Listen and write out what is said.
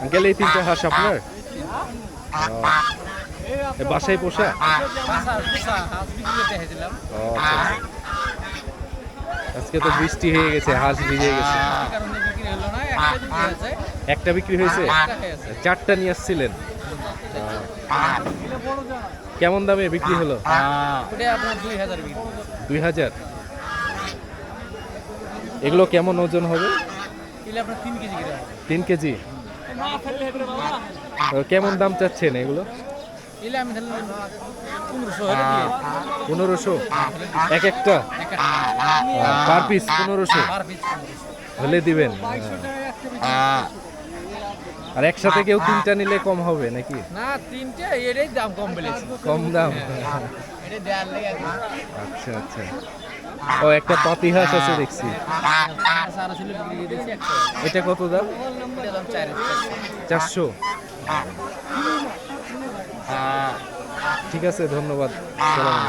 Uncle এই তিনটা হাঁস আপনার? এ বাসায় পোষা? ও আচ্ছা আচ্ছা। আজকে তো বৃষ্টি হয়ে গেছে, হাঁস ভিজে গেছে। একটা বিক্রি হয়েছে? চারটা নিয়ে আসছিলেন? কেমন দামে বিক্রি হলো? 2000। এগুলো কেমন ওজন হবে? 3 কেজি। কেমন দাম চাচ্ছেন এগুলো? 1500 এক একটা? পার পিস 1500 হলে দিবেন? আর একসাথে কেউ তিনটা নিলে কম হবে নাকি? না, তিনটে এটাই দাম কম বলেছে। কম দাম? এটা দেয়ার লেগে আচ্ছা আচ্ছা। ও একটা পাতি হাঁস আছে দেখছি। এটা কত দাম? এটা দাম 400। ঠিক আছে, ধন্যবাদ। সালাম।